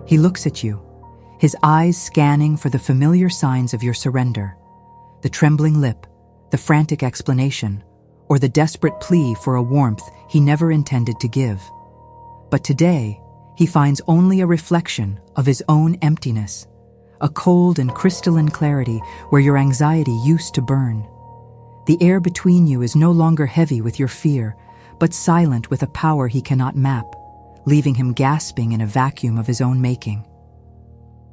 He looks at you, his eyes scanning for the familiar signs of your surrender, the trembling lip, the frantic explanation, or the desperate plea for a warmth he never intended to give. But today, he finds only a reflection of his own emptiness, a cold and crystalline clarity where your anxiety used to burn. The air between you is no longer heavy with your fear, but silent with a power he cannot map, leaving him gasping in a vacuum of his own making.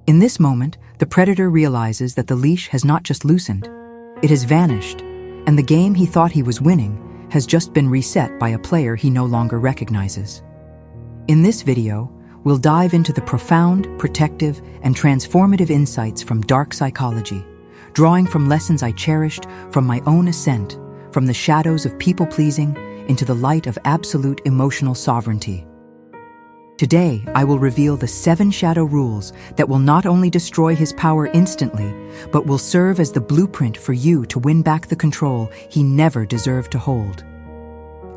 In this moment, the predator realizes that the leash has not just loosened, it has vanished, and the game he thought he was winning has just been reset by a player he no longer recognizes. In this video, we'll dive into the profound, protective, and transformative insights from dark psychology, drawing from lessons I cherished from my own ascent, from the shadows of people-pleasing into the light of absolute emotional sovereignty. Today, I will reveal the 7 shadow rules that will not only destroy his power instantly, but will serve as the blueprint for you to win back the control he never deserved to hold.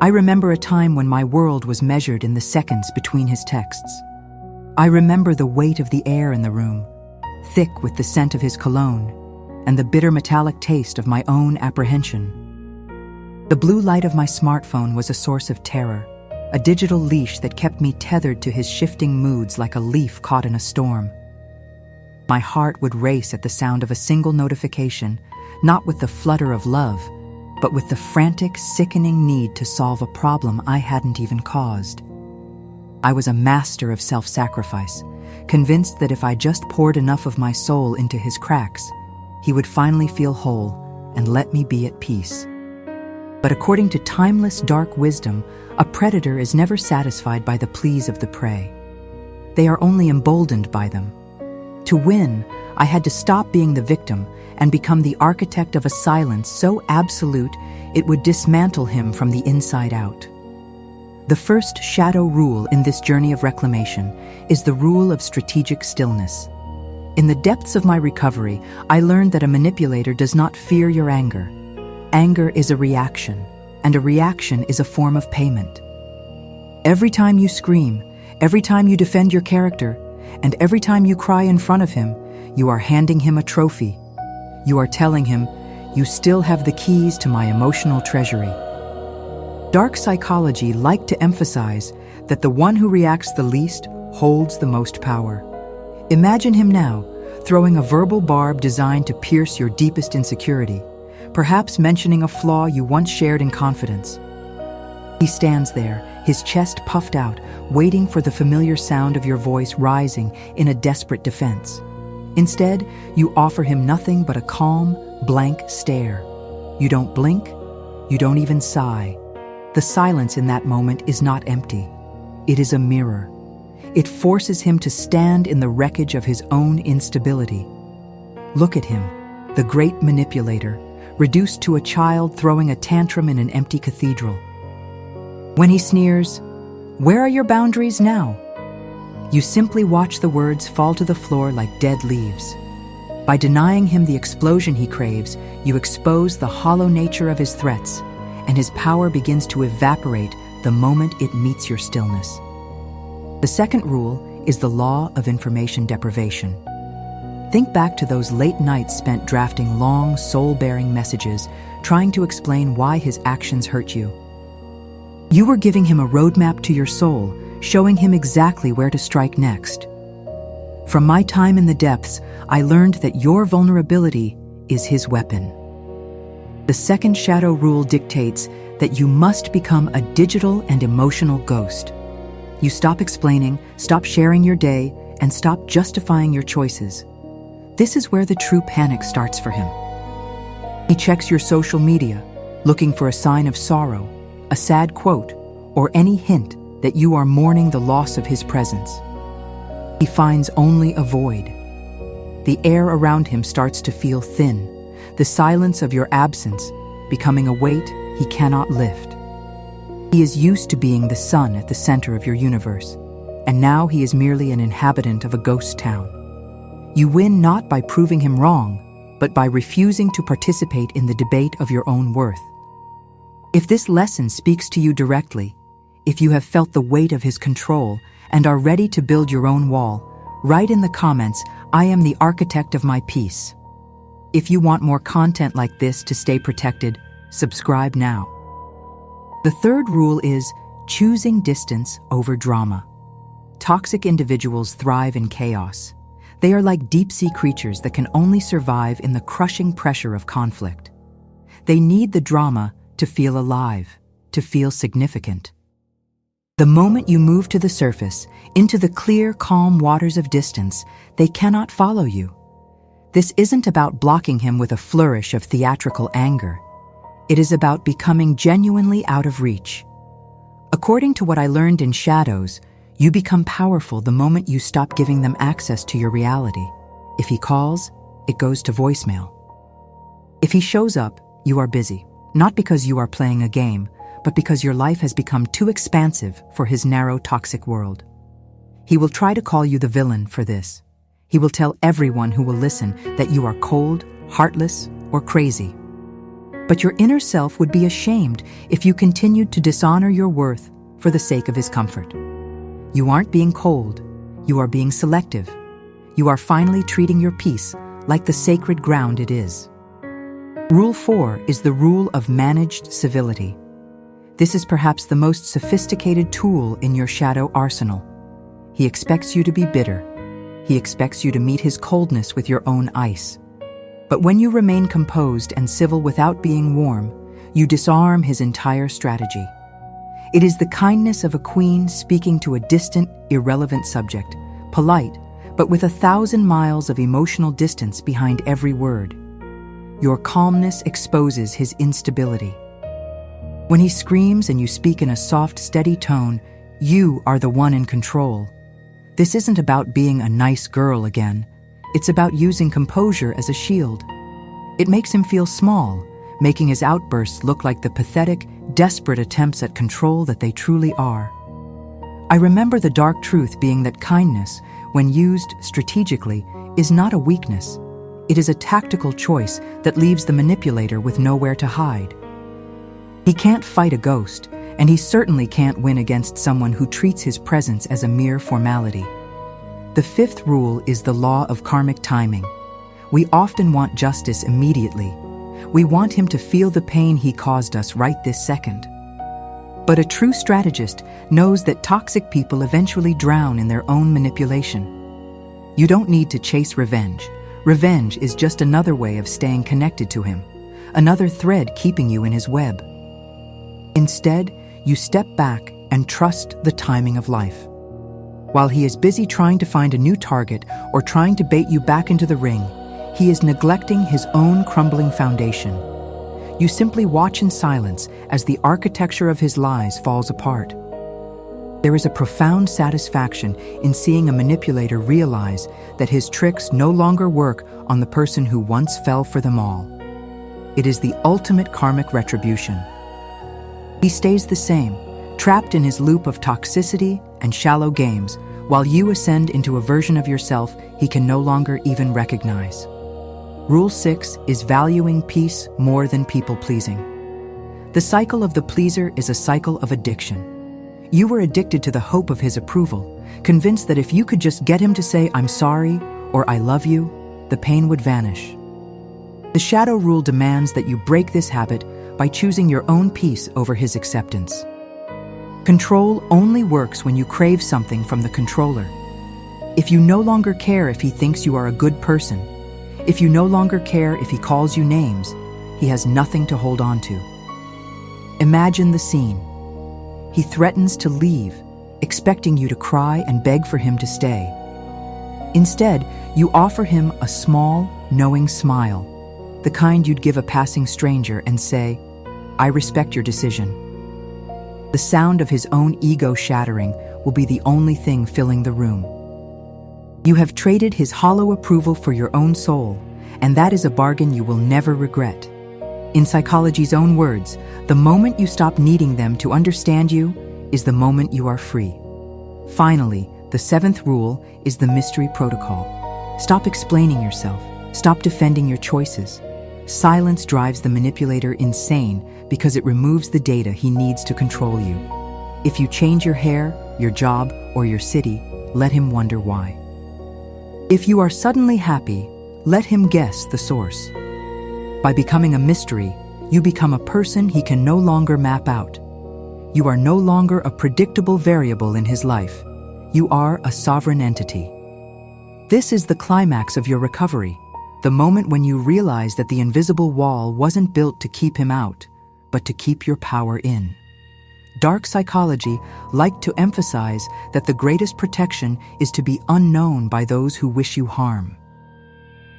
I remember a time when my world was measured in the seconds between his texts. I remember the weight of the air in the room, thick with the scent of his cologne, and the bitter metallic taste of my own apprehension. The blue light of my smartphone was a source of terror, a digital leash that kept me tethered to his shifting moods like a leaf caught in a storm. My heart would race at the sound of a single notification, not with the flutter of love, but with the frantic, sickening need to solve a problem I hadn't even caused. I was a master of self-sacrifice, convinced that if I just poured enough of my soul into his cracks, he would finally feel whole and let me be at peace. But according to timeless dark wisdom, a predator is never satisfied by the pleas of the prey. They are only emboldened by them. To win, I had to stop being the victim and become the architect of a silence so absolute it would dismantle him from the inside out. The first shadow rule in this journey of reclamation is the rule of strategic stillness. In the depths of my recovery, I learned that a manipulator does not fear your anger. Anger is a reaction, and a reaction is a form of payment. Every time you scream, every time you defend your character, and every time you cry in front of him, you are handing him a trophy. You are telling him, you still have the keys to my emotional treasury. Dark psychology likes to emphasize that the one who reacts the least holds the most power. Imagine him now, throwing a verbal barb designed to pierce your deepest insecurity, perhaps mentioning a flaw you once shared in confidence. He stands there, his chest puffed out, waiting for the familiar sound of your voice rising in a desperate defense. Instead, you offer him nothing but a calm, blank stare. You don't blink, you don't even sigh. The silence in that moment is not empty. It is a mirror. It forces him to stand in the wreckage of his own instability. Look at him, the great manipulator, reduced to a child throwing a tantrum in an empty cathedral. When he sneers, "Where are your boundaries now?" you simply watch the words fall to the floor like dead leaves. By denying him the explosion he craves, you expose the hollow nature of his threats, and his power begins to evaporate the moment it meets your stillness. The second rule is the Law of Information Deprivation. Think back to those late nights spent drafting long, soul-bearing messages, trying to explain why his actions hurt you. You were giving him a roadmap to your soul, showing him exactly where to strike next. From my time in the depths, I learned that your vulnerability is his weapon. The second shadow rule dictates that you must become a digital and emotional ghost. You stop explaining, stop sharing your day, and stop justifying your choices. This is where the true panic starts for him. He checks your social media, looking for a sign of sorrow, a sad quote, or any hint that you are mourning the loss of his presence. He finds only a void. The air around him starts to feel thin, the silence of your absence becoming a weight he cannot lift. He is used to being the sun at the center of your universe, and now he is merely an inhabitant of a ghost town. You win not by proving him wrong, but by refusing to participate in the debate of your own worth. If this lesson speaks to you directly, if you have felt the weight of his control and are ready to build your own wall, Write in the comments, "I am the architect of my peace." If you want more content like this to stay protected, subscribe now. The third rule is choosing distance over drama. Toxic individuals thrive in chaos. They are like deep-sea creatures that can only survive in the crushing pressure of conflict. They need the drama to feel alive, to feel significant. The moment you move to the surface, into the clear, calm waters of distance, they cannot follow you. This isn't about blocking him with a flourish of theatrical anger. It is about becoming genuinely out of reach. According to what I learned in Shadows, you become powerful the moment you stop giving them access to your reality. If he calls, it goes to voicemail. If he shows up, you are busy, not because you are playing a game, but because your life has become too expansive for his narrow, toxic world. He will try to call you the villain for this. He will tell everyone who will listen that you are cold, heartless, or crazy. But your inner self would be ashamed if you continued to dishonor your worth for the sake of his comfort. You aren't being cold, you are being selective. You are finally treating your peace like the sacred ground it is. Rule 4 is the rule of managed civility. This is perhaps the most sophisticated tool in your shadow arsenal. He expects you to be bitter. He expects you to meet his coldness with your own ice. But when you remain composed and civil without being warm, you disarm his entire strategy. It is the kindness of a queen speaking to a distant, irrelevant subject, polite, but with 1,000 miles of emotional distance behind every word. Your calmness exposes his instability. When he screams and you speak in a soft, steady tone, you are the one in control. This isn't about being a nice girl again. It's about using composure as a shield. It makes him feel small, making his outbursts look like the pathetic, desperate attempts at control that they truly are. I remember the dark truth being that kindness, when used strategically, is not a weakness. It is a tactical choice that leaves the manipulator with nowhere to hide. He can't fight a ghost, and he certainly can't win against someone who treats his presence as a mere formality. The fifth rule is the law of karmic timing. We often want justice immediately. We want him to feel the pain he caused us right this second. But a true strategist knows that toxic people eventually drown in their own manipulation. You don't need to chase revenge. Revenge is just another way of staying connected to him, another thread keeping you in his web. Instead, you step back and trust the timing of life. While he is busy trying to find a new target or trying to bait you back into the ring, he is neglecting his own crumbling foundation. You simply watch in silence as the architecture of his lies falls apart. There is a profound satisfaction in seeing a manipulator realize that his tricks no longer work on the person who once fell for them all. It is the ultimate karmic retribution. He stays the same, trapped in his loop of toxicity and shallow games, while you ascend into a version of yourself he can no longer even recognize. Rule 6 is valuing peace more than people-pleasing. The cycle of the pleaser is a cycle of addiction. You were addicted to the hope of his approval, convinced that if you could just get him to say, "I'm sorry," or "I love you," the pain would vanish. The shadow rule demands that you break this habit by choosing your own peace over his acceptance. Control only works when you crave something from the controller. If you no longer care if he thinks you are a good person, if you no longer care if he calls you names, he has nothing to hold on to. Imagine the scene. He threatens to leave, expecting you to cry and beg for him to stay. Instead, you offer him a small, knowing smile, the kind you'd give a passing stranger, and say, "I respect your decision." The sound of his own ego shattering will be the only thing filling the room. You have traded his hollow approval for your own soul, and that is a bargain you will never regret. In psychology's own words, the moment you stop needing them to understand you is the moment you are free. Finally, the seventh rule is the mystery protocol. Stop explaining yourself. Stop defending your choices. Silence drives the manipulator insane because it removes the data he needs to control you. If you change your hair, your job, or your city, let him wonder why. If you are suddenly happy, let him guess the source. By becoming a mystery, you become a person he can no longer map out. You are no longer a predictable variable in his life. You are a sovereign entity. This is the climax of your recovery, the moment when you realize that the invisible wall wasn't built to keep him out, but to keep your power in. Dark psychology liked to emphasize that the greatest protection is to be unknown by those who wish you harm.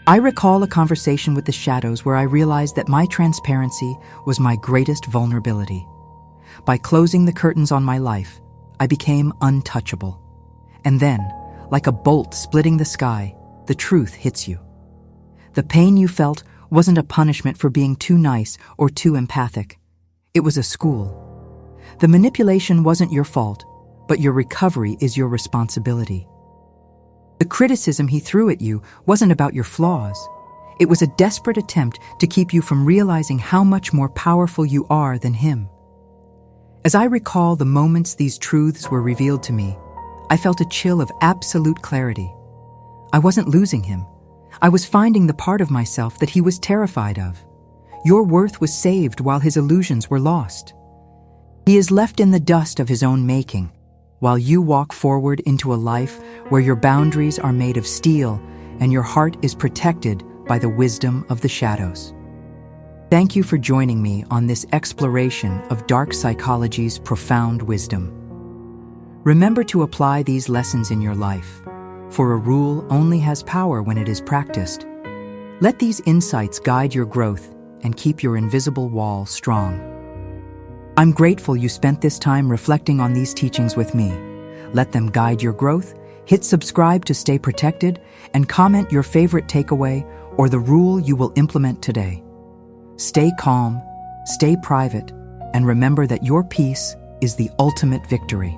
I recall a conversation with the shadows where I realized that my transparency was my greatest vulnerability. By closing the curtains on my life, I became untouchable. And then, like a bolt splitting the sky, the truth hits you. The pain you felt wasn't a punishment for being too nice or too empathic. It was a school. The manipulation wasn't your fault, but your recovery is your responsibility. The criticism he threw at you wasn't about your flaws. It was a desperate attempt to keep you from realizing how much more powerful you are than him. As I recall the moments these truths were revealed to me, I felt a chill of absolute clarity. I wasn't losing him. I was finding the part of myself that he was terrified of. Your worth was saved while his illusions were lost. He is left in the dust of his own making, while you walk forward into a life where your boundaries are made of steel and your heart is protected by the wisdom of the shadows. Thank you for joining me on this exploration of dark psychology's profound wisdom. Remember to apply these lessons in your life, for a rule only has power when it is practiced. Let these insights guide your growth and keep your invisible wall strong. I'm grateful you spent this time reflecting on these teachings with me. Let them guide your growth. Hit subscribe to stay protected, and comment your favorite takeaway or the rule you will implement today. Stay calm, stay private, and remember that your peace is the ultimate victory.